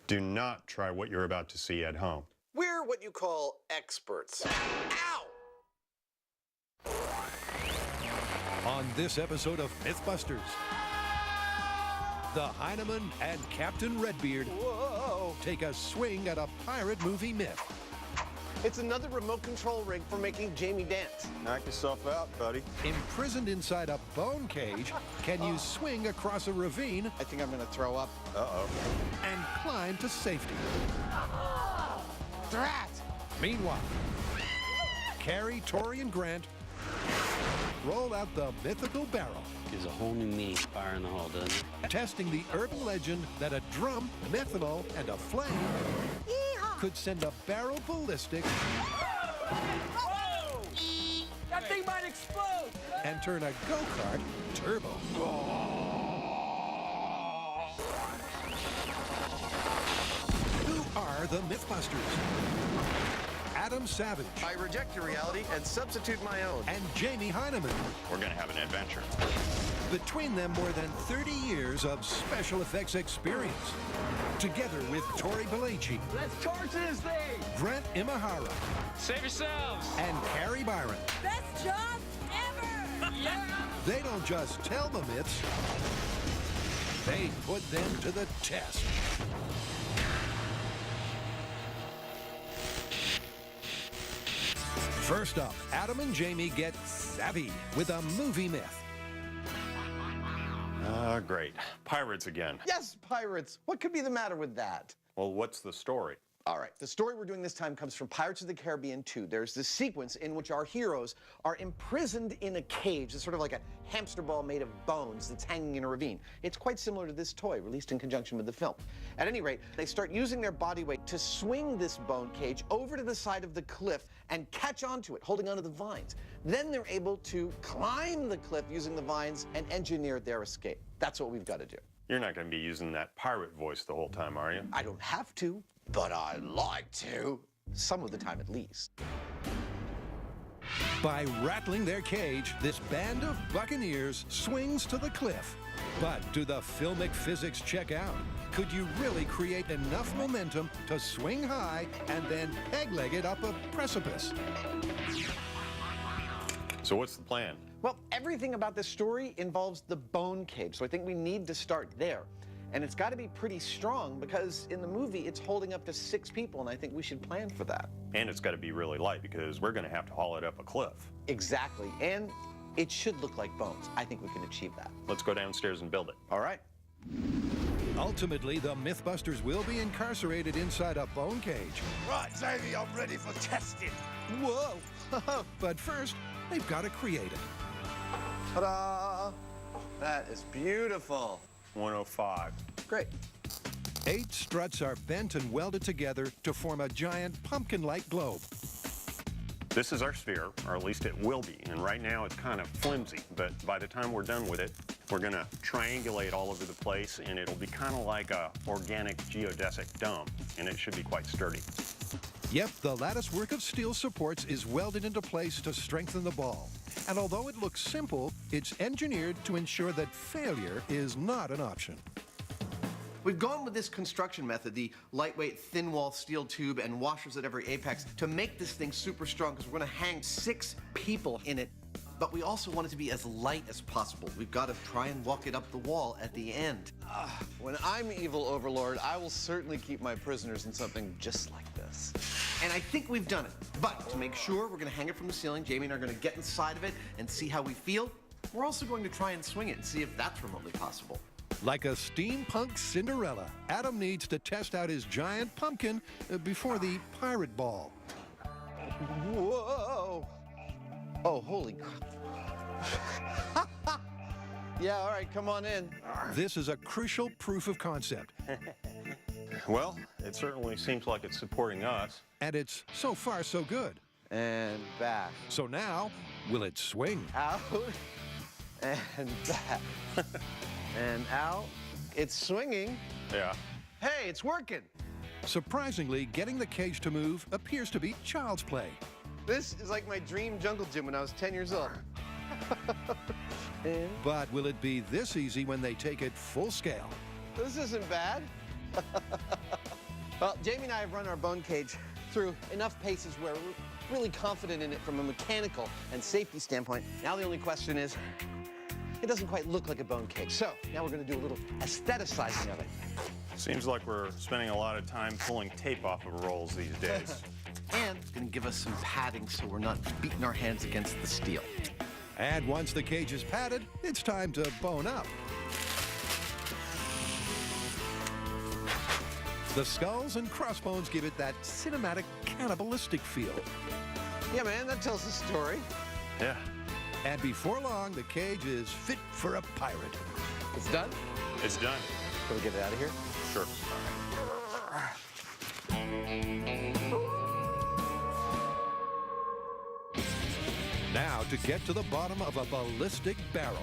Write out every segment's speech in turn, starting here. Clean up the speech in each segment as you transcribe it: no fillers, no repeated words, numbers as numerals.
Do not try what you're about to see at home. We're what you call experts. Ow! On this episode of Mythbusters, the Heineman and Captain Redbeard take a swing at a pirate movie myth. It's another remote control rig for making Jamie dance. Knock yourself out, buddy. Imprisoned inside a bone cage, can you swing across a ravine I think I'm gonna throw up. Uh-oh. and climb to safety? Drat! Meanwhile, Carrie, Tori, and Grant roll out the mythical barrel, Gives a whole new meaning to fire in the hole, doesn't it? testing the urban legend that a drum, methanol, and a flame could send a barrel ballistic That thing might explode! and turn a go-kart turbo. Who are the Mythbusters? Adam Savage I reject your reality and substitute my own. and Jamie Heineman. We're gonna have an adventure. Between them, more than 30 years of special effects experience. Together with Tori Belleci, Let's torch this thing! Grant Imahara, Save yourselves! and Carrie Byron. Best job ever! Yeah! They don't just tell the myths, they put them to the test. First up, Adam and Jamie get savvy with a movie myth. Great. Pirates again. Yes, pirates. What could be the matter with that? Well, what's the story? All right, the story we're doing this time comes from Pirates of the Caribbean 2. There's this sequence in which our heroes are imprisoned in a cage. It's sort of like a hamster ball made of bones that's hanging in a ravine. It's quite similar to this toy, released in conjunction with the film. At any rate, they start using their body weight to swing this bone cage over to the side of the cliff and catch onto it, holding onto the vines. Then they're able to climb the cliff using the vines and engineer their escape. That's what we've got to do. You're not going to be using that pirate voice the whole time, are you? I don't have to, but I like to. Some of the time at least. By rattling their cage, this band of buccaneers swings to the cliff. But do the filmic physics check out? Could you really create enough momentum to swing high and then peg-leg it up a precipice? So what's the plan? Well, everything about this story involves the bone cage, so I think we need to start there. And it's got to be pretty strong because in the movie it's holding up to 6 people, and I think we should plan for that. And it's got to be really light because we're going to have to haul it up a cliff. Exactly, and it should look like bones. I think we can achieve that. Let's go downstairs and build it. All right. Ultimately, the Mythbusters will be incarcerated inside a bone cage. Right, Xavier, I'm ready for testing. Whoa! But first, they've got to create it. Ta-da! That is beautiful. 105. Great. 8 struts are bent and welded together to form a giant pumpkin-like globe. This is our sphere, or at least it will be. And right now it's kind of flimsy, but by the time we're done with it, we're going to triangulate all over the place, and it'll be kind of like a organic geodesic dome, and it should be quite sturdy. Yep, the lattice work of steel supports is welded into place to strengthen the ball. And although it looks simple, it's engineered to ensure that failure is not an option. We've gone with this construction method, the lightweight thin wall steel tube and washers at every apex, to make this thing super strong because we're going to hang 6 people in it. But we also want it to be as light as possible. We've got to try and walk it up the wall at the end. When I'm evil overlord, I will certainly keep my prisoners in something just like this. And I think we've done it. But to make sure, we're going to hang it from the ceiling. Jamie and I are going to get inside of it and see how we feel. We're also going to try and swing it and see if that's remotely possible. Like a steampunk Cinderella, Adam needs to test out his giant pumpkin before the pirate ball. Whoa! Oh, holy crap. Yeah, all right, come on in. This is a crucial proof of concept, Well, it certainly seems like it's supporting us. and it's so far so good. And back. So now, will it swing? Out. And back. And out. It's swinging. Yeah. Hey, it's working. Surprisingly, getting the cage to move appears to be child's play. This is like my dream jungle gym when I was 10 years old. In. But will it be this easy when they take it full scale? This isn't bad. Well, Jamie and I have run our bone cage through enough paces where we're really confident in it from a mechanical and safety standpoint. Now the only question is, it doesn't quite look like a bone cage. So now we're going to do a little aestheticizing of it. Seems like we're spending a lot of time pulling tape off of rolls these days. And it's going to give us some padding so we're not beating our hands against the steel. And once the cage is padded, it's time to bone up. The skulls and crossbones give it that cinematic, cannibalistic feel. Yeah, man, that tells the story. Yeah. And before long, the cage is fit for a pirate. It's done. It's done. Can we get it out of here? Sure. Now to get to the bottom of a ballistic barrel.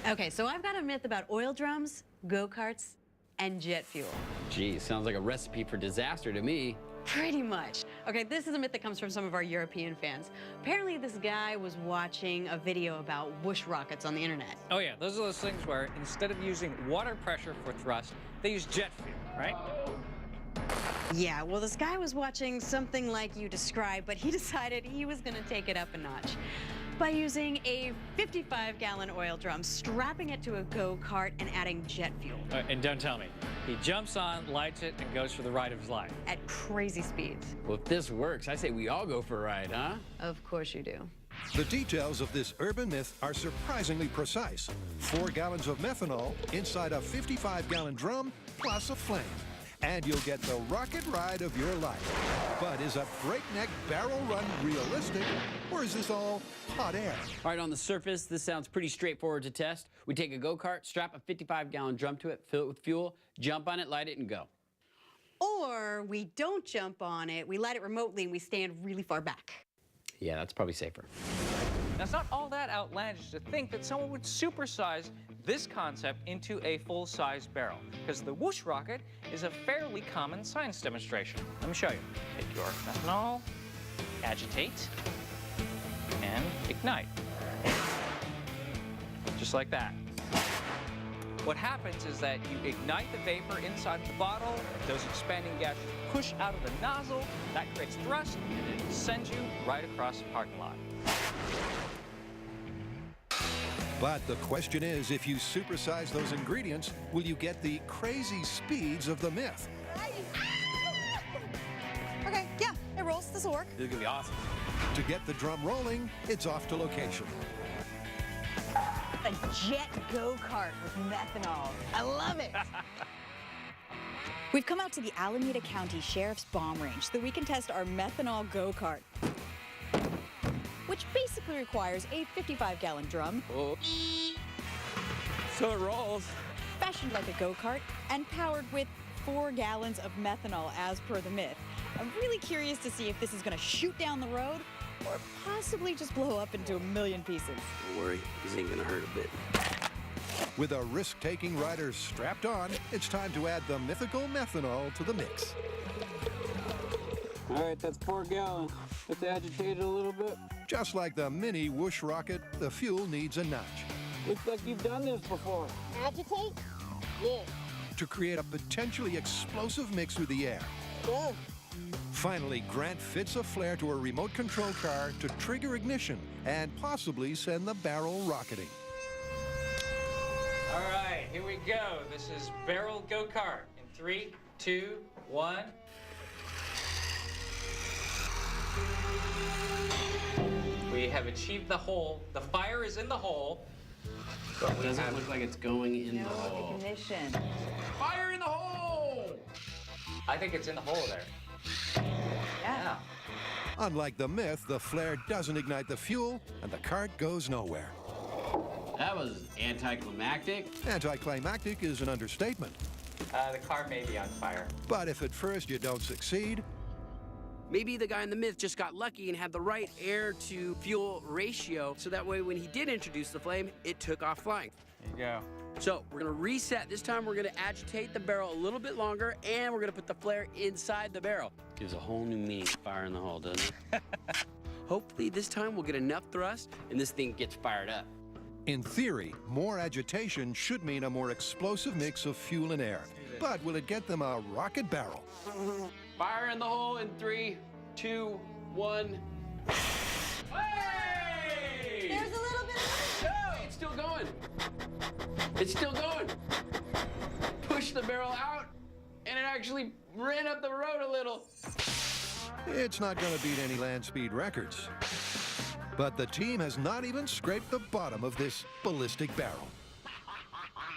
Okay, so I've got a myth about oil drums, go-karts, and jet fuel. Gee, sounds like a recipe for disaster to me. Pretty much. Okay, this is a myth that comes from some of our European fans. Apparently, this guy was watching a video about whoosh rockets on the internet. Oh yeah, those are those things where instead of using water pressure for thrust, they use jet fuel, right? Yeah, well, this guy was watching something like you described, but he decided he was going to take it up a notch by using a 55-gallon oil drum, strapping it to a go-kart, and adding jet fuel. And don't tell me. He jumps on, lights it, and goes for the ride of his life. At crazy speeds. Well, if this works, I say we all go for a ride, huh? Of course you do. The details of this urban myth are surprisingly precise. 4 gallons of methanol inside a 55-gallon drum plus a flame. And you'll get the rocket ride of your life. But is a breakneck barrel run realistic, or is this all hot air? All right, on the surface, this sounds pretty straightforward to test. We take a go-kart, strap a 55-gallon drum to it, fill it with fuel, jump on it, light it, and go. Or we don't jump on it, we light it remotely, and we stand really far back. Yeah, that's probably safer. Now, it's not all that outlandish to think that someone would supersize this concept into a full-size barrel, because the whoosh rocket is a fairly common science demonstration. Let me show you. Take your methanol, agitate, and ignite. Just like that. What happens is that you ignite the vapor inside the bottle, those expanding gases push out of the nozzle, that creates thrust, and it sends you right across the parking lot. But the question is, if you supersize those ingredients, will you get the crazy speeds of the myth? Okay, yeah, it rolls. This will work. This is gonna be awesome. To get the drum rolling, it's off to location. A jet go-kart with methanol. I love it. We've come out to the Alameda County Sheriff's Bomb Range so that we can test our methanol go-kart, which basically requires a 55-gallon drum. Oh. So it rolls. Fashioned like a go-kart and powered with 4 gallons of methanol as per the myth. I'm really curious to see if this is going to shoot down the road or possibly just blow up into a million pieces. Don't worry, this ain't gonna hurt a bit. With a risk-taking rider strapped on, it's time to add the mythical methanol to the mix. All right, that's 4 gallons. Let's agitate it a little bit. Just like the mini whoosh rocket, the fuel needs a nudge. Looks like you've done this before. Agitate? Yeah. To create a potentially explosive mix through the air. Good. Finally, Grant fits a flare to a remote control car to trigger ignition and possibly send the barrel rocketing. All right, here we go. This is barrel go-kart. In 3, 2, 1. We have achieved the hole. The fire is in the hole. It doesn't look like it's going in the hole. Ignition. Fire in the hole! I think it's in the hole there. Yeah. Unlike the myth, the flare doesn't ignite the fuel and the cart goes nowhere. That was anticlimactic. Anticlimactic is an understatement. The car may be on fire. But if at first you don't succeed, Maybe the guy in the myth just got lucky and had the right air-to-fuel ratio, so that way when he did introduce the flame, it took off flying. There you go. So we're gonna reset. This time we're gonna agitate the barrel a little bit longer, and we're gonna put the flare inside the barrel. Gives a whole new meaning to fire in the hole, doesn't it? Hopefully this time we'll get enough thrust and this thing gets fired up. in theory, more agitation should mean a more explosive mix of fuel and air. But will it get them a rocket barrel? Fire in the hole in 3, 2, 1. Hey! There's a little bit of... No, it's still going. It's still going. Push the barrel out, and it actually ran up the road a little. It's not going to beat any land speed records. But the team has not even scraped the bottom of this ballistic barrel.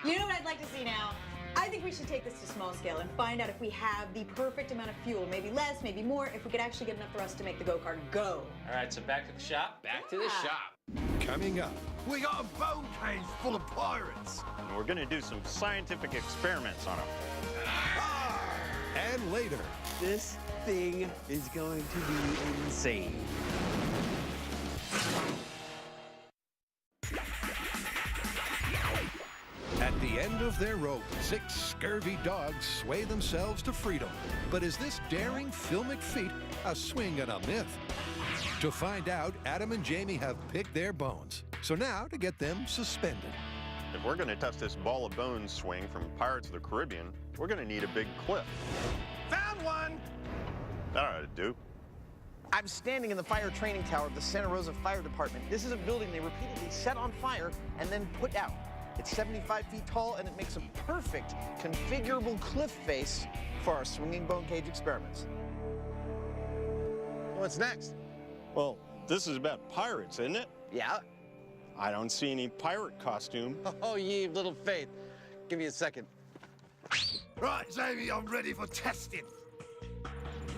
You know what I'd like to see now? I think we should take this to small scale and find out if we have the perfect amount of fuel. Maybe less, maybe more, if we could actually get enough thrust to make the go-kart go. All right, so back to the shop. Back to the shop. Coming up, We got a bone cage full of pirates. And we're going to do some scientific experiments on them. and later, This thing is going to be insane. at the end of their rope, 6 scurvy dogs sway themselves to freedom. But is this daring filmic feat a swing and a myth? To find out, Adam and Jamie have picked their bones. So now to get them suspended. If we're going to test this ball of bones swing from Pirates of the Caribbean, we're going to need a big cliff. Found one! That ought to do. I'm standing in the fire training tower of the Santa Rosa Fire Department. This is a building they repeatedly set on fire and then put out. It's 75 feet tall, and it makes a perfect configurable cliff face for our swinging bone cage experiments. What's next? Well, this is about pirates, isn't it? Yeah? I don't see any pirate costume. Oh, ye of little faith. Give me a second. Right, Jamie, I'm ready for testing.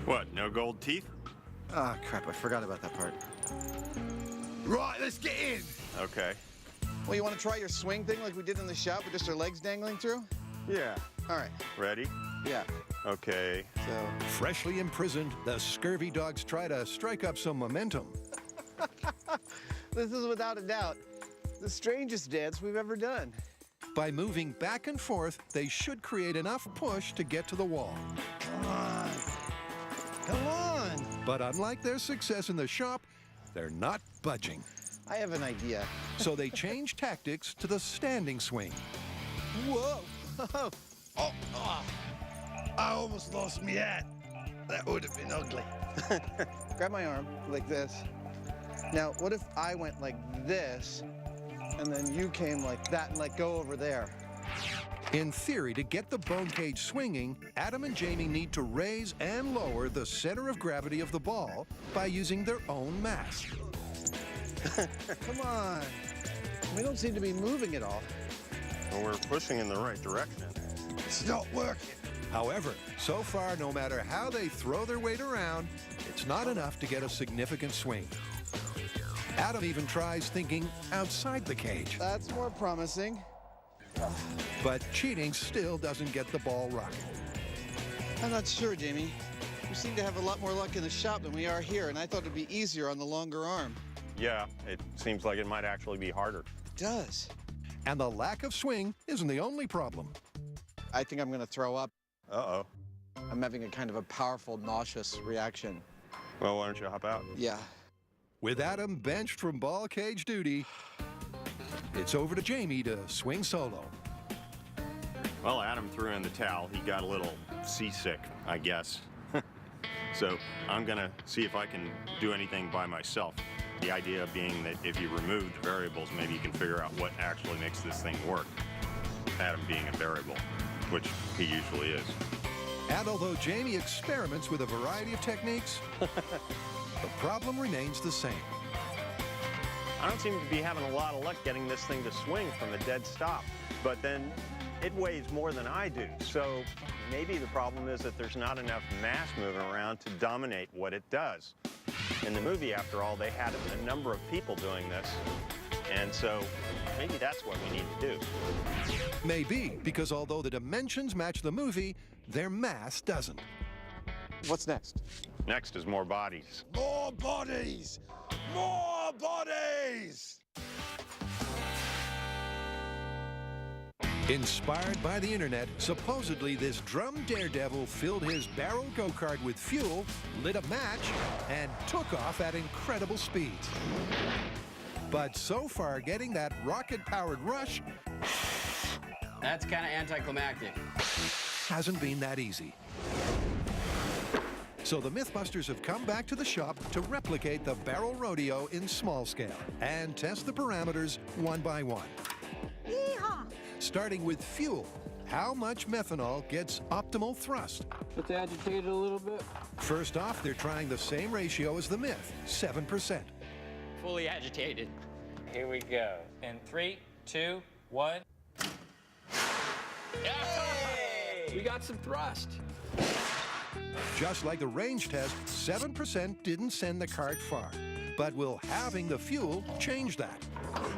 What, no gold teeth? Ah, crap, I forgot about that part. Right, let's get in. Okay. Well, you want to try your swing thing like we did in the shop with just our legs dangling through? Yeah. All right. Ready? Yeah. Okay. So, Freshly imprisoned, the scurvy dogs try to strike up some momentum. this is without a doubt the strangest dance we've ever done. By moving back and forth, they should create enough push to get to the wall. Come on. Come on. But unlike their success in the shop, they're not budging. I have an idea. So they change tactics to the standing swing. Whoa. I almost lost me hat. That would have been ugly. Grab my arm like this. Now, what if I went like this, and then you came like that and let go over there? In theory, to get the bone cage swinging, Adam and Jamie need to raise and lower the center of gravity of the ball by using their own mass. Come on. We don't seem to be moving at all. Well, we're pushing in the right direction. It's not working. However, so far, no matter how they throw their weight around, it's not enough to get a significant swing. Adam even tries thinking outside the cage, That's more promising. but cheating still doesn't get the ball rocking. I'm not sure, Jamie. We seem to have a lot more luck in the shop than we are here, and I thought it'd be easier on the longer arm. Yeah, it seems like it might actually be harder. It does. And the lack of swing isn't the only problem. I think I'm gonna throw up. Uh-oh. I'm having a kind of a powerful, nauseous reaction. Well, why don't you hop out? Yeah. With Adam benched from ball cage duty, it's over to Jamie to swing solo. Well, Adam threw in the towel. He got a little seasick, I guess. So I'm gonna see if I can do anything by myself. The idea being that if you remove the variables, maybe you can figure out what actually makes this thing work. Adam being a variable, which he usually is. And although Jamie experiments with a variety of techniques, the problem remains the same. I don't seem to be having a lot of luck getting this thing to swing from a dead stop, but then it weighs more than I do. So maybe the problem is that there's not enough mass moving around to dominate what it does. In the movie, after all, they had a number of people doing this, and so maybe that's what we need to do. Maybe, because although the dimensions match the movie, their mass doesn't. What's next? Next is more bodies. More bodies! More bodies! Inspired by the internet, supposedly this drum daredevil filled his barrel go-kart with fuel, lit a match, and took off at incredible speeds. But so far, getting that rocket-powered rush That's kind of anticlimactic. hasn't been that easy. So the Mythbusters have come back to the shop to replicate the barrel rodeo in small scale and test the parameters one by one. Yeehaw! Starting with fuel. How much methanol gets optimal thrust? Let's agitate it a little bit. First off, they're trying the same ratio as the Myth, 7%. Fully agitated. Here we go. In 3, 2, 1. We got some thrust. Just like the range test, 7% didn't send the cart far. But will having the fuel change that?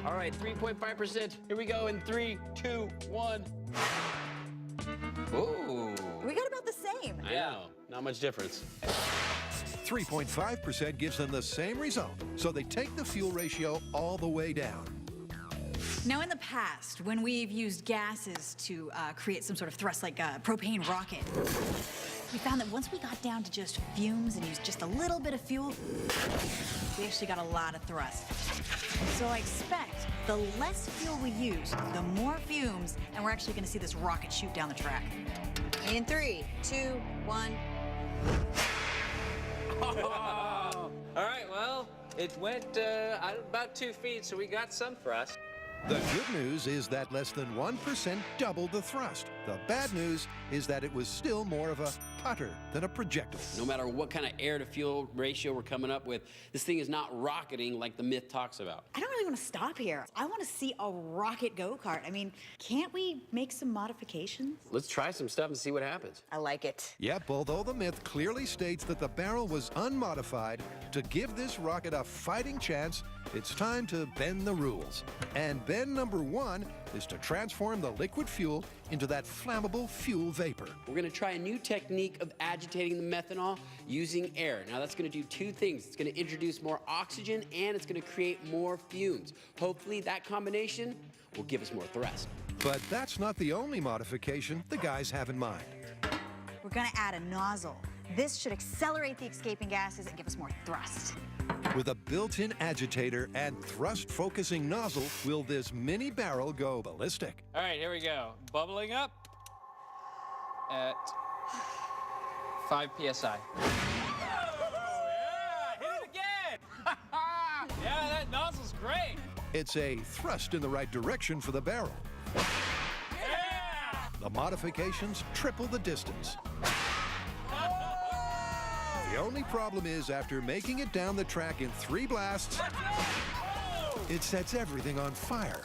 All right, 3.5%. Here we go in 3, 2, 1. Ooh. We got about the same. I know. Not much difference. 3.5% gives them the same result, so they take the fuel ratio all the way down. Now, in the past, when we've used gases to create some sort of thrust, like a propane rocket, we found that once we got down to just fumes and used just a little bit of fuel, we actually got a lot of thrust. So I expect the less fuel we use, the more fumes, and we're actually gonna see this rocket shoot down the track. In 3, 2, 1. All right, well, it went about 2 feet, so we got some thrust. The good news is that less than 1% doubled the thrust. The bad news is that it was still more of a putter than a projectile. No matter what kind of air to fuel ratio we're coming up with, this thing is not rocketing like the Myth talks about. I don't really want to stop here. I want to see a rocket go-kart. I mean, can't we make some modifications? Let's try some stuff and see what happens. I like it. Yep, although the Myth clearly states that the barrel was unmodified, to give this rocket a fighting chance, it's time to bend the rules. And bend number 1 is to transform the liquid fuel into that flammable fuel vapor. We're gonna try a new technique of agitating the methanol using air. Now that's gonna do 2 things. It's gonna introduce more oxygen and it's gonna create more fumes. Hopefully that combination will give us more thrust. But that's not the only modification the guys have in mind. We're gonna add a nozzle. This should accelerate the escaping gases and give us more thrust. With a built-in agitator and thrust-focusing nozzle, will this mini barrel go ballistic? All right, here we go. Bubbling up at 5 psi. Oh, yeah! Hit it again! Yeah, that nozzle's great. It's a thrust in the right direction for the barrel. Yeah! The modifications triple the distance. The only problem is, after making it down the track in 3 blasts, it sets everything on fire.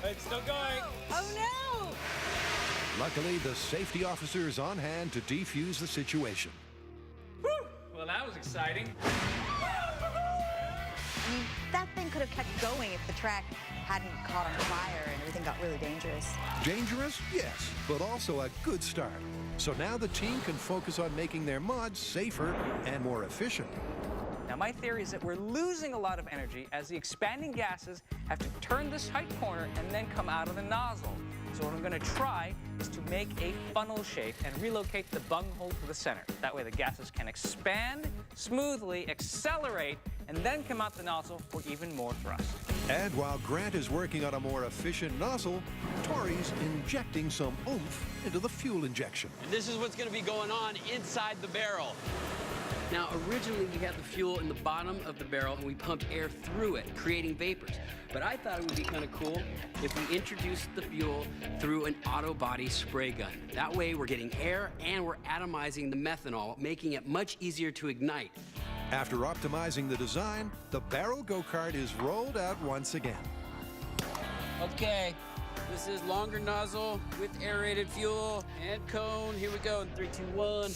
It's still going. Oh no! Luckily, the safety officer is on hand to defuse the situation. Woo! Well, that was exciting. I mean, that thing could have kept going if the track hadn't caught on fire and everything got really dangerous. Dangerous? Yes, but also a good start. So now the team can focus on making their mods safer and more efficient. Now, my theory is that we're losing a lot of energy as the expanding gases have to turn this tight corner and then come out of the nozzle. So what I'm going to try is to make a funnel shape and relocate the bunghole to the center. That way the gases can expand smoothly, accelerate, and then come out the nozzle for even more thrust. And while Grant is working on a more efficient nozzle, Tori's injecting some oomph into the fuel injection. And this is what's gonna be going on inside the barrel. Now, originally we had the fuel in the bottom of the barrel and we pumped air through it, creating vapors. But I thought it would be kind of cool if we introduced the fuel through an auto body spray gun. That way we're getting air and we're atomizing the methanol, making it much easier to ignite. After optimizing the design, the barrel go-kart is rolled out once again. Okay, this is longer nozzle with aerated fuel and cone. Here we go in 3, 2, 1.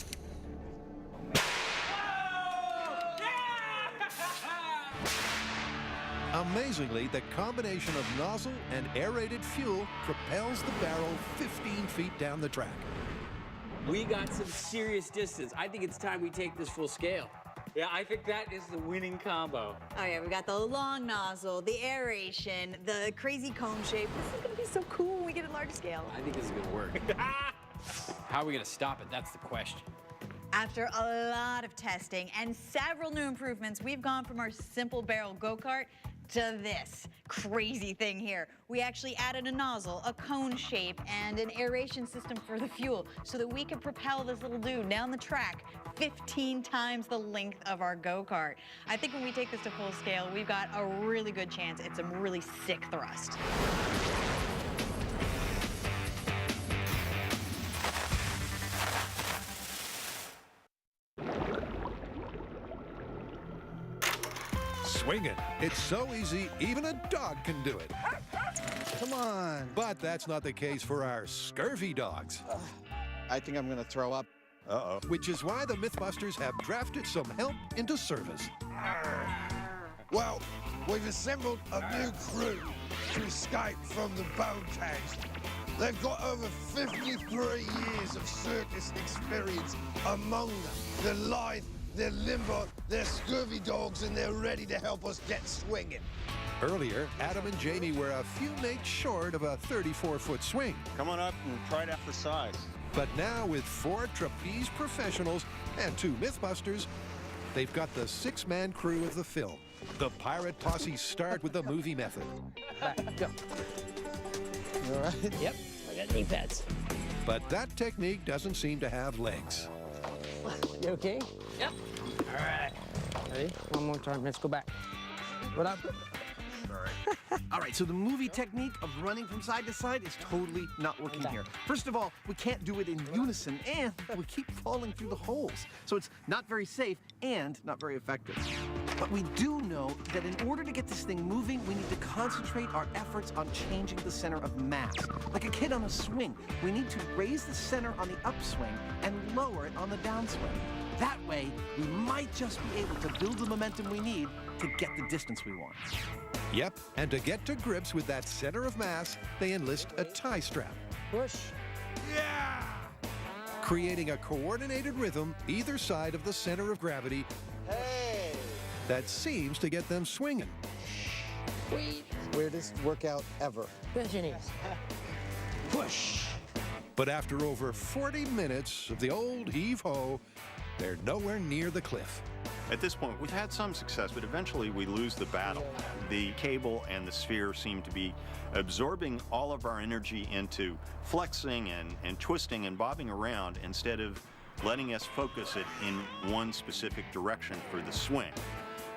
Amazingly, the combination of nozzle and aerated fuel propels the barrel 15 feet down the track. We got some serious distance. I think it's time we take this full scale. Yeah, I think that is the winning combo. Oh yeah, we got the long nozzle, the aeration, the crazy cone shape. This is gonna be so cool when we get a large scale. I think this is gonna work. How are we gonna stop it? That's the question. After a lot of testing and several new improvements, we've gone from our simple barrel go-kart to this crazy thing here. We actually added a nozzle, a cone shape, and an aeration system for the fuel so that we could propel this little dude down the track 15 times the length of our go-kart. I think when we take this to full scale, we've got a really good chance at some really sick thrust. Swinging. It's so easy, even a dog can do it. Come on. But that's not the case for our scurvy dogs. I think I'm gonna throw up. Uh-oh. Which is why the Mythbusters have drafted some help into service. Well, we've assembled a new crew to escape from the bone cage. They've got over 53 years of circus experience among them. They're lithe, they're limber, they're scurvy dogs, and they're ready to help us get swinging. Earlier, Adam and Jamie were a few mates short of a 34-foot swing. Come on up and try it out for size. But now, with 4 trapeze professionals and 2 Mythbusters, they've got the 6-man crew of the film. The pirate posse start with the movie method. Go. You all right? Yep, I got knee pads. But that technique doesn't seem to have legs. You okay? Yep. All right. Ready? One more time. Let's go back. What up? All right, so the movie technique of running from side to side is totally not working here. First of all, we can't do it in unison, and we keep falling through the holes. So it's not very safe and not very effective. But we do know that in order to get this thing moving, we need to concentrate our efforts on changing the center of mass. Like a kid on a swing, we need to raise the center on the upswing and lower it on the downswing. That way, we might just be able to build the momentum we need to get the distance we want. Yep, and to get to grips with that center of mass, they enlist a tie strap, Push. Yeah! creating a coordinated rhythm either side of the center of gravity that seems to get them swinging. Weirdest workout ever. Bend your knees. Push! But after over 40 minutes of the old heave-ho, they're nowhere near the cliff. At this point, we've had some success, but eventually we lose the battle. The cable and the sphere seem to be absorbing all of our energy into flexing and twisting and bobbing around instead of letting us focus it in one specific direction for the swing.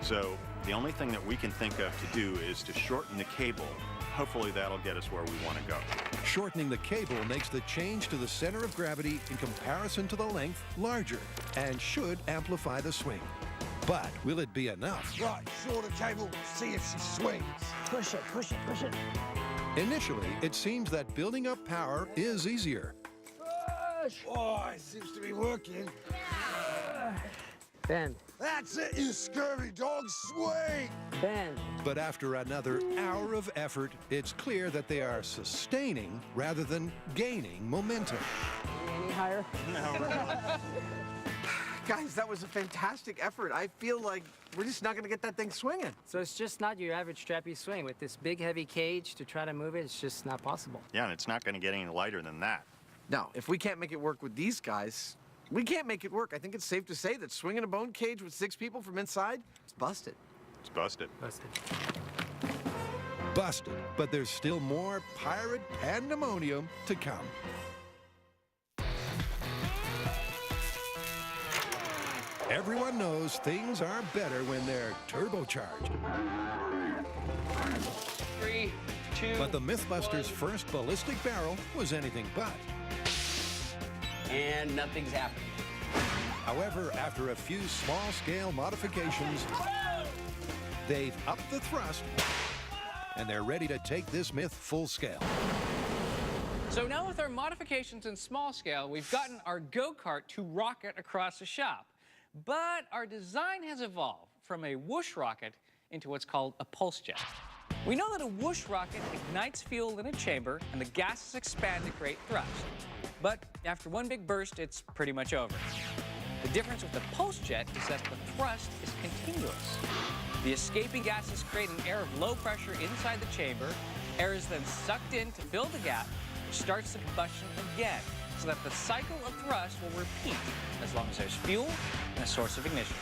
So the only thing that we can think of to do is to shorten the cable. Hopefully that'll get us where we want to go. Shortening the cable makes the change to the center of gravity in comparison to the length larger and should amplify the swing. But will it be enough? Right, shorter cable, see if she swings. Push it, push it, push it. Initially, it seems that building up power is easier. Push. Oh, it seems to be working. Bend. That's it, you scurvy dog, swing! Bend. But after another hour of effort, it's clear that they are sustaining rather than gaining momentum. Any higher? Guys, that was a fantastic effort. I feel like we're just not going to get that thing swinging. So it's just not your average strappy swing. With this big, heavy cage to try to move it, it's just not possible. Yeah, and it's not going to get any lighter than that. No, if we can't make it work with these guys, we can't make it work. I think it's safe to say that swinging a bone cage with 6 people from inside, it's busted. It's busted. Busted. Busted, but there's still more pirate pandemonium to come. Everyone knows things are better when they're turbocharged. 3, 2. But the Mythbusters' first ballistic barrel was anything but. And nothing's happening. However, after a few small-scale modifications, they've upped the thrust, and they're ready to take this myth full scale. So now with our modifications in small scale, we've gotten our go-kart to rocket across the shop. But our design has evolved from a whoosh rocket into what's called a pulse jet. We know that a whoosh rocket ignites fuel in a chamber and the gases expand to create thrust. But after one big burst, it's pretty much over. The difference with the pulse jet is that the thrust is continuous. The escaping gases create an air of low pressure inside the chamber. Air is then sucked in to fill the gap, which starts the combustion again, so that the cycle of thrust will repeat as long as there's fuel and a source of ignition.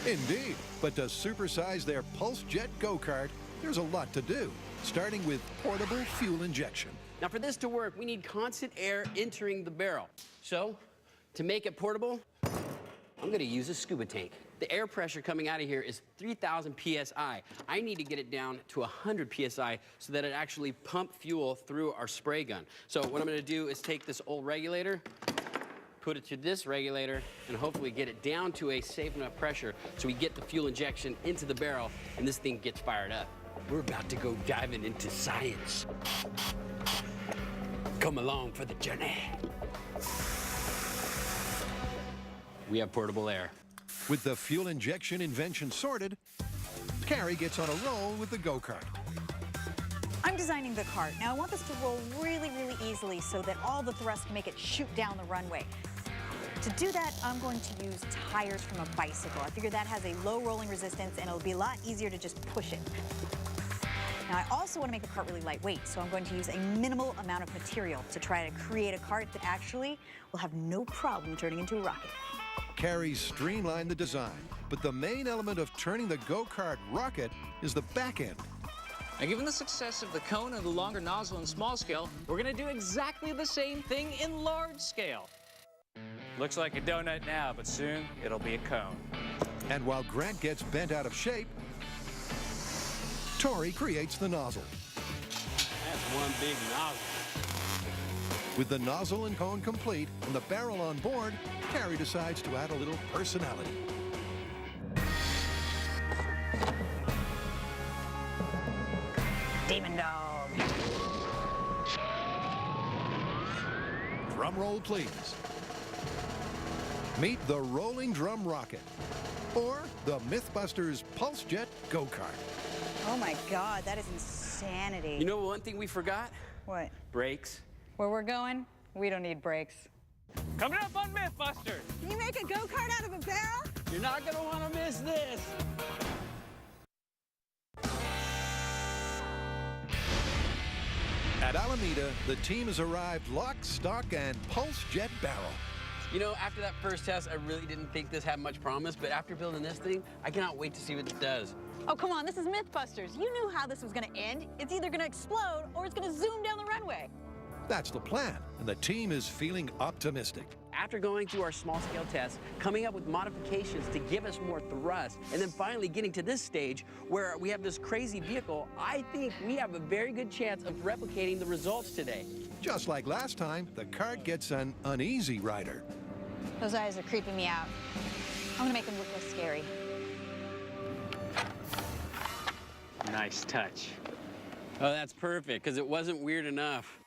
Indeed, but to supersize their Pulse Jet go-kart, there's a lot to do, starting with portable fuel injection. Now for this to work, we need constant air entering the barrel. So, to make it portable, I'm gonna use a scuba tank. The air pressure coming out of here is 3,000 PSI. I need to get it down to 100 PSI so that it actually pump fuel through our spray gun. So what I'm gonna do is take this old regulator, put it to this regulator, and hopefully get it down to a safe enough pressure so we get the fuel injection into the barrel and this thing gets fired up. We're about to go diving into science. Come along for the journey. We have portable air. With the fuel injection invention sorted, Carrie gets on a roll with the go-kart. I'm designing the cart. Now I want this to roll really, really easily so that all the thrust can make it shoot down the runway. To do that, I'm going to use tires from a bicycle. I figure that has a low rolling resistance and it'll be a lot easier to just push it. Now I also want to make the cart really lightweight, so I'm going to use a minimal amount of material to try to create a cart that actually will have no problem turning into a rocket. Carrie streamlined the design, but the main element of turning the go-kart rocket is the back end. Now, given the success of the cone and the longer nozzle in small scale, we're going to do exactly the same thing in large scale. Looks like a donut now, but soon it'll be a cone. And while Grant gets bent out of shape, Tori creates the nozzle. That's one big nozzle. With the nozzle and cone complete and the barrel on board, Carrie decides to add a little personality. Demon dog. Drum roll, please. Meet the Rolling Drum Rocket, or the Mythbusters Pulse Jet Go-Kart. Oh my God, that is insanity. You know one thing we forgot? What? Brakes. Where we're going, we don't need brakes. Coming up on Mythbusters. Can you make a go-kart out of a barrel? You're not gonna wanna miss this. At Alameda, the team has arrived lock, stock, and Pulse Jet barrel. You know, after that first test, I really didn't think this had much promise, but after building this thing, I cannot wait to see what it does. Oh, come on, this is Mythbusters. You knew how this was gonna end. It's either gonna explode or it's gonna zoom down the runway. That's the plan, and the team is feeling optimistic. After going through our small-scale tests, coming up with modifications to give us more thrust, and then finally getting to this stage where we have this crazy vehicle, I think we have a very good chance of replicating the results today. Just like last time, the kart gets an uneasy rider. Those eyes are creeping me out. I'm gonna make them look less scary. Nice touch. Oh, that's perfect, because it wasn't weird enough.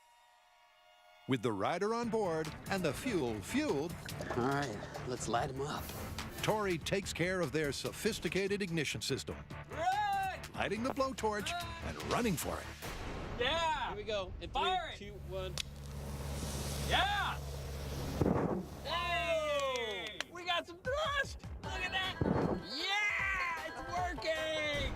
With the rider on board and the fuel fueled, All right, let's light them up. Tori takes care of their sophisticated ignition system, Run! lighting the blowtorch and running for it. Yeah! Here we go. In Fire 3, it. 2, 1. Yeah! Hey! We got some thrust! Look at that! Yeah! It's working!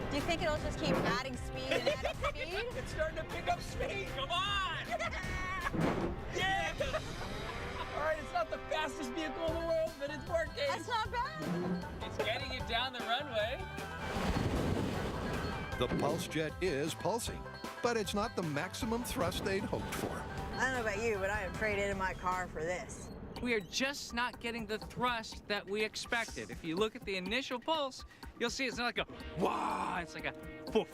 Do you think it'll just keep adding speed and adding speed? It's starting to pick up speed! Come on! Yeah! All right, it's not the fastest vehicle in the world, but it's working. That's not bad. It's getting it down the runway. The Pulse Jet is pulsing, but it's not the maximum thrust they'd hoped for. I don't know about you, but I have traded in my car for this. We are just not getting the thrust that we expected. If you look at the initial pulse, you'll see it's not like a wah, it's like a poof.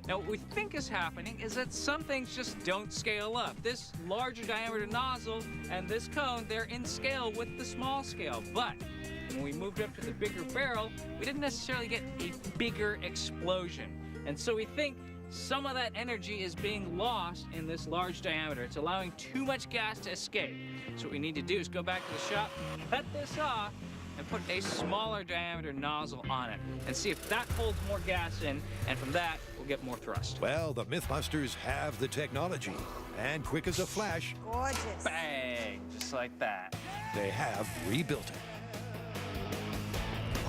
Now, what we think is happening is that some things just don't scale up. This larger diameter nozzle and this cone, they're in scale with the small scale. But when we moved up to the bigger barrel, we didn't necessarily get a bigger explosion. And so we think some of that energy is being lost in this large diameter. It's allowing too much gas to escape. So what we need to do is go back to the shop, cut this off, and put a smaller diameter nozzle on it and see if that holds more gas in, and from that, we'll get more thrust. Well, the Mythbusters have the technology, and quick as a flash, Gorgeous. Bang! Just like that. they have rebuilt it.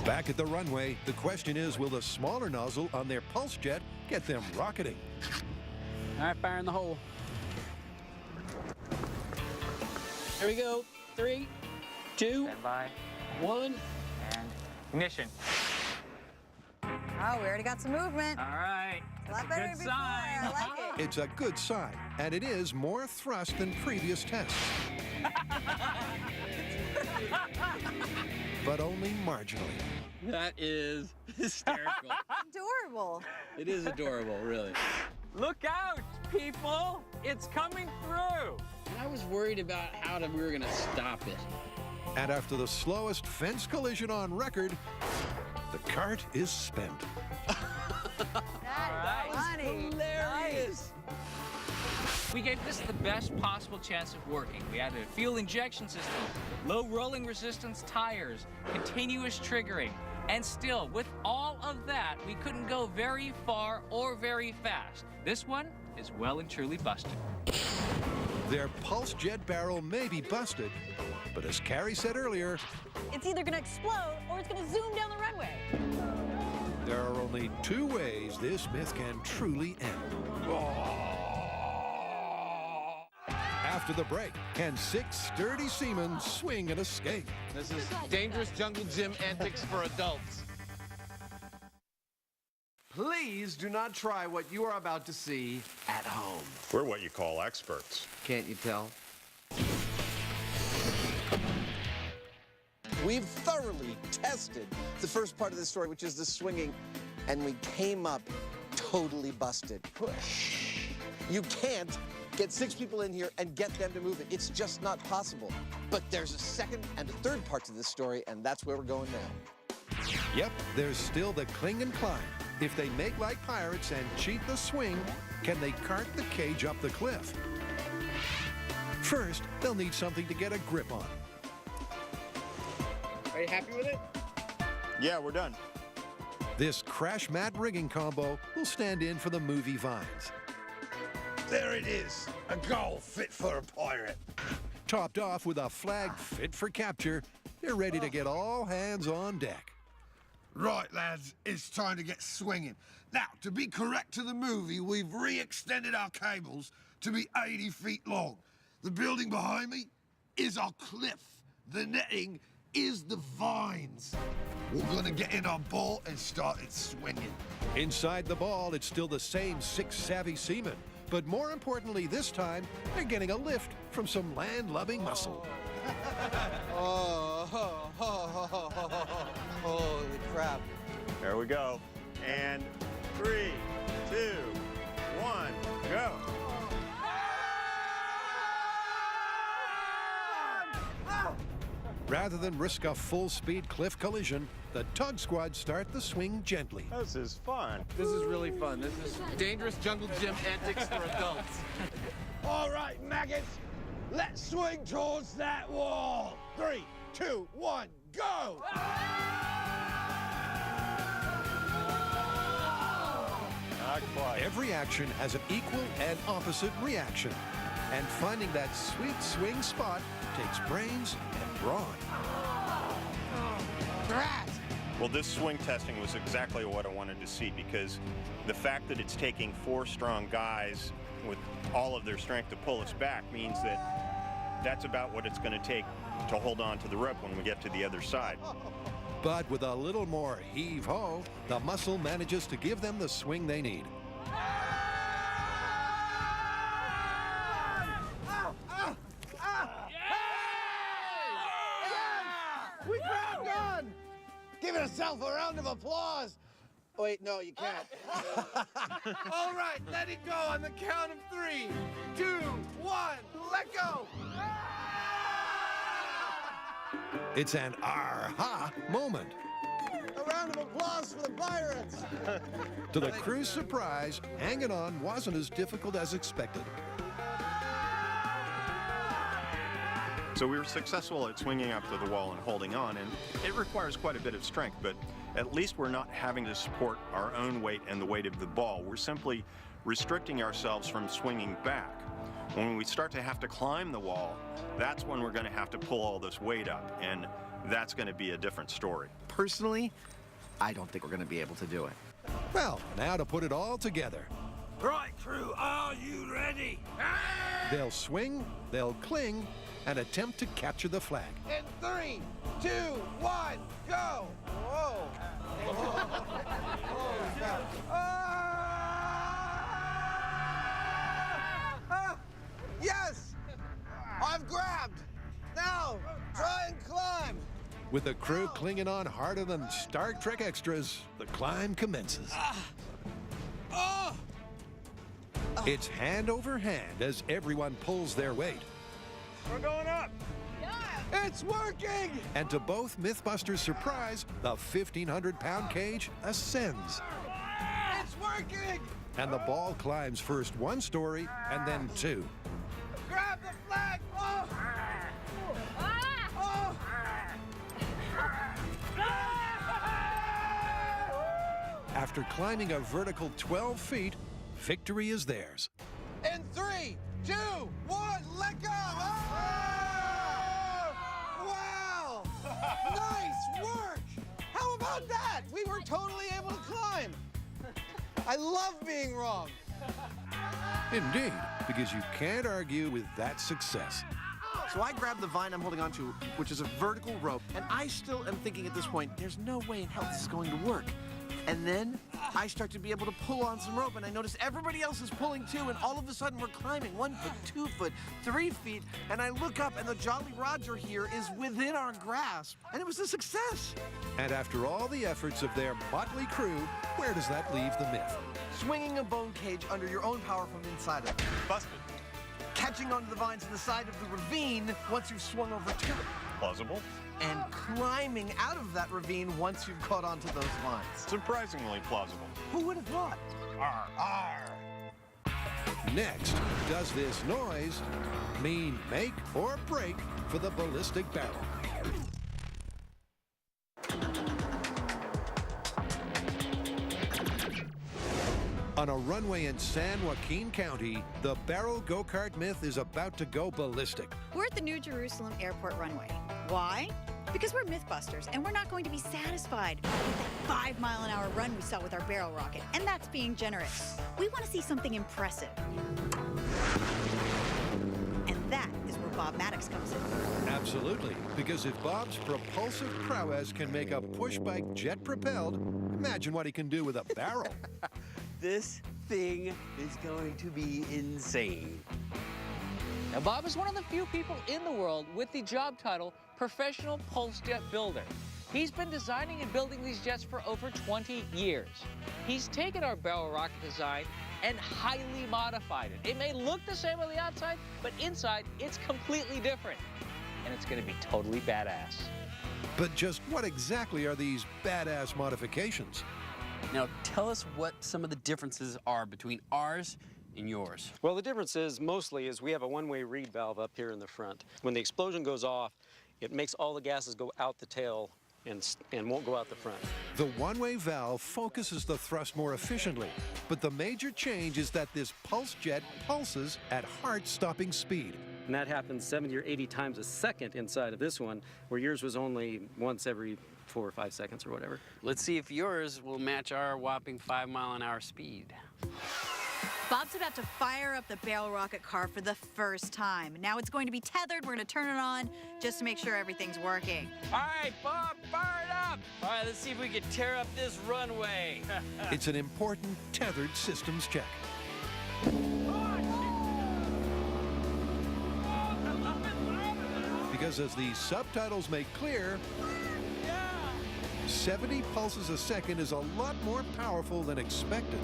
Back at the runway, the question is, will the smaller nozzle on their Pulse Jet get them rocketing? All right, fire in the hole. Here we go. 3, 2, Stand by 1. and Ignition. Oh, we already got some movement. All right. A lot That's better a than good before. I sign. like it. It's a good sign, and it is more thrust than previous tests. But only marginally. That is hysterical. Adorable. It is adorable, really. Look out, people! It's coming through. And I was worried about how we were gonna stop it. And after the slowest fence collision on record, the cart is spent. That is funny. Hilarious. We gave this the best possible chance of working. We added a fuel injection system, low rolling resistance tires, continuous triggering, and still, with all of that, we couldn't go very far or very fast. This one is well and truly busted. Their pulse jet barrel may be busted, but as Carrie said earlier, It's either going to explode or it's going to zoom down the runway. there are only two ways this myth can truly end. After the break, can 6 sturdy seamen swing and escape? This is dangerous jungle gym antics for adults. Please do not try what you are about to see at home. We're what you call experts. Can't you tell? We've thoroughly tested the first part of the story, which is the swinging, and we came up totally busted. You can't get 6 people in here and get them to move it. It's just not possible. But there's a second and a third part to this story, and that's where we're going now. Yep, there's still the cling and climb. If they make like pirates and cheat the swing, can they cart the cage up the cliff? First, they'll need something to get a grip on. Are you happy with it? Yeah, we're done. This crash mat rigging combo will stand in for the movie vines. There it is, a goal fit for a pirate. Topped off with a flag fit for capture, they're ready to get all hands on deck. Right, lads, it's time to get swinging. Now, to be correct to the movie, we've re-extended our cables to be 80 feet long. The building behind me is our cliff. The netting is the vines. We're gonna get in our ball and start it swinging. Inside the ball, it's still the same 6 savvy seamen. But more importantly, this time, they're getting a lift from some land-loving muscle. Holy crap. There we go. And 3, 2, 1, go. Rather than risk a full-speed cliff collision, the tug squad start the swing gently. This is fun. This is really fun. This is dangerous jungle gym antics for adults. All right, maggots, let's swing towards that wall. 3, 2, 1, go! Not quite. Every action has an equal and opposite reaction. And finding that sweet swing spot takes brains and brawn. Well, this swing testing was exactly what I wanted to see, because the fact that it's taking 4 strong guys with all of their strength to pull us back means that that's about what it's going to take to hold on to the rope when we get to the other side. But with a little more heave-ho, the muscle manages to give them the swing they need. We grabbed on! Give yourself a round of applause. Wait, no, you can't. All right, let it go on the count of 3, 2, 1, let go! It's an aha moment. A round of applause for the pirates. To the crew's surprise, hanging on wasn't as difficult as expected. So we were successful at swinging up to the wall and holding on, and it requires quite a bit of strength, but at least we're not having to support our own weight and the weight of the ball. We're simply restricting ourselves from swinging back. When we start to have to climb the wall, that's when we're going to have to pull all this weight up, and that's going to be a different story. Personally, I don't think we're going to be able to do it. Well, now to put it all together. Right, crew, are you ready? They'll swing, they'll cling, and attempt to capture the flag. In 3, 2, 1, go! Whoa! Yes! I've grabbed! Now, try and climb! With the crew clinging on harder than Star Trek extras, the climb commences. It's hand over hand as everyone pulls their weight. We're going up. It's working! And to both Mythbusters' surprise, the 1,500-pound cage ascends. It's working! And the ball climbs first 1 story and then 2. Grab the flag! Oh! Oh! After climbing a vertical 12 feet, victory is theirs. In 3, 2, 1, let go! Oh! Wow! Nice work! How about that? We were totally able to climb. I love being wrong. Indeed, because you can't argue with that success. So I grabbed the vine I'm holding onto, which is a vertical rope, and I still am thinking at this point, there's no way in hell this is going to work. And then I start to be able to pull on some rope, and I notice everybody else is pulling too, and all of a sudden we're climbing 1 foot, 2 foot, 3 feet, and I look up, and the Jolly Roger here is within our grasp, and it was a success. And after all the efforts of their motley crew, where does that leave the myth? Swinging a bone cage under your own power from inside of it. Busted. Catching onto the vines to the side of the ravine once you've swung over to it. Plausible. And climbing out of that ravine once you've caught onto those vines. Surprisingly plausible. Who would have thought? Arr, arr. Next, does this noise mean make or break for the ballistic barrel? On a runway in San Joaquin County, the barrel go-kart myth is about to go ballistic. We're at the New Jerusalem Airport runway. Why? Because we're Mythbusters, and we're not going to be satisfied with that 5-mile-an-hour run we saw with our barrel rocket, and that's being generous. We want to see something impressive. And that is where Bob Maddox comes in. Absolutely, because if Bob's propulsive prowess can make a push bike jet-propelled, imagine what he can do with a barrel. This thing is going to be insane. Now, Bob is one of the few people in the world with the job title Professional Pulse Jet Builder. He's been designing and building these jets for over 20 years. He's taken our barrel rocket design and highly modified it. It may look the same on the outside, but inside, it's completely different. And it's gonna be totally badass. But just what exactly are these badass modifications? Now, tell us what some of the differences are between ours and yours. Well, the difference is mostly is we have a one-way reed valve up here in the front. When the explosion goes off, it makes all the gases go out the tail and won't go out the front. The one-way valve focuses the thrust more efficiently, but the major change is that this pulse jet pulses at heart-stopping speed. And that happens 70 or 80 times a second inside of this one, where yours was only once every 4 or 5 seconds or whatever. Let's see if yours will match our whopping 5-mile-an-hour speed. Bob's about to fire up the barrel rocket car for the first time. Now it's going to be tethered. We're going to turn it on just to make sure everything's working. All right, Bob, fire it up. All right, let's see if we can tear up this runway. It's an important tethered systems check. Because as the subtitles make clear, 70 pulses a second is a lot more powerful than expected.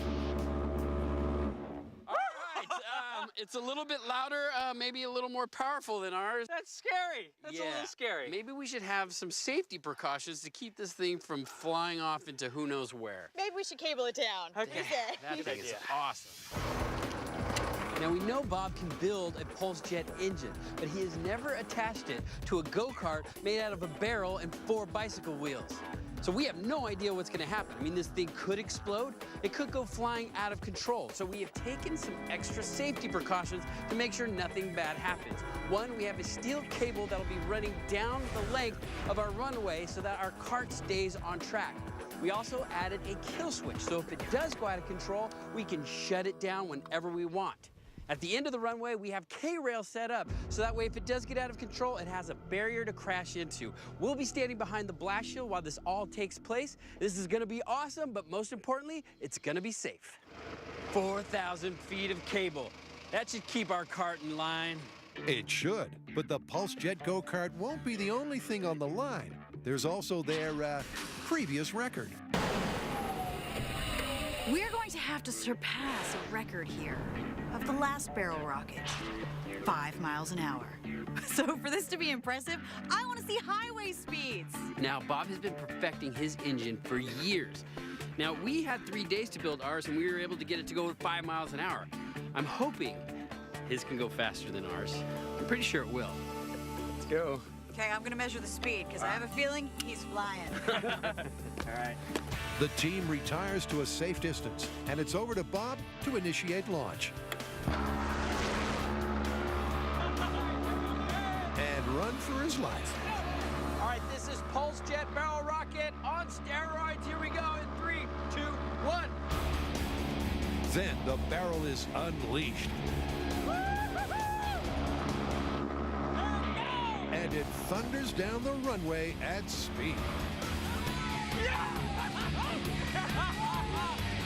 It's a little bit louder, maybe a little more powerful than ours. That's scary. That's a little scary. Maybe we should have some safety precautions to keep this thing from flying off into who knows where. Maybe we should cable it down. Okay. That thing is awesome. Now, we know Bob can build a pulse jet engine, but he has never attached it to a go-kart made out of a barrel and 4 bicycle wheels. So we have no idea what's going to happen. I mean, this thing could explode. It could go flying out of control. So we have taken some extra safety precautions to make sure nothing bad happens. One, we have a steel cable that'll be running down the length of our runway so that our cart stays on track. We also added a kill switch, so if it does go out of control, we can shut it down whenever we want. At the end of the runway, we have K-rail set up, so that way if it does get out of control, it has a barrier to crash into. We'll be standing behind the blast shield while this all takes place. This is gonna be awesome, but most importantly, it's gonna be safe. 4,000 feet of cable. That should keep our cart in line. It should, but the PulseJet go-kart won't be the only thing on the line. There's also their previous record. We're going to have to surpass a record here of the last barrel rocket, 5 miles an hour. So for this to be impressive, I want to see highway speeds. Now, Bob has been perfecting his engine for years. Now, we had 3 days to build ours, and we were able to get it to go 5 miles an hour. I'm hoping his can go faster than ours. I'm pretty sure it will. Let's go. Okay, I'm going to measure the speed because I have a feeling he's flying. All right. The team retires to a safe distance, and it's over to Bob to initiate launch. And run for his life. All right, this is PulseJet barrel rocket on steroids. Here we go in 3, 2, 1. Then the barrel is unleashed. And it thunders down the runway at speed.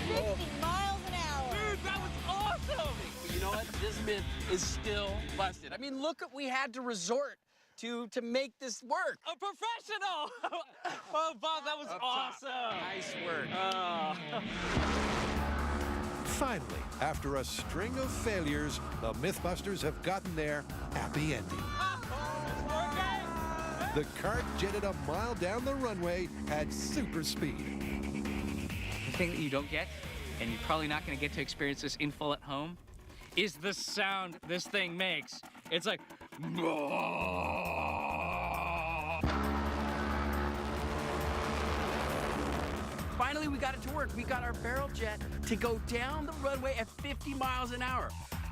50 miles an hour. Dude, that was awesome! You know what? This myth is still busted. I mean, look what we had to resort to make this work. A professional! Oh, Bob, that was awesome. Nice work. Finally, after a string of failures, the Mythbusters have gotten their happy ending. The cart jetted a mile down the runway at super speed. The thing that you don't get, and you're probably not going to get to experience this in full at home, is the sound this thing makes. It's like... Finally, we got it to work. We got our barrel jet to go down the runway at 50 miles an hour.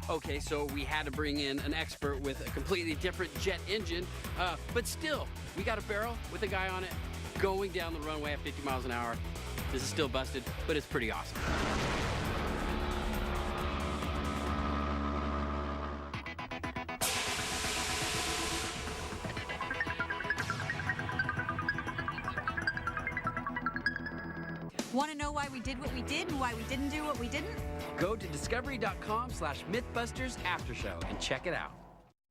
Okay, so we had to bring in an expert with a completely different jet engine, but still, we got a barrel with a guy on it going down the runway at 50 miles an hour. This is still busted, but it's pretty awesome. Want to know why we did what we did and why we didn't do what we didn't? Go to discovery.com/Mythbusters After Show and check it out.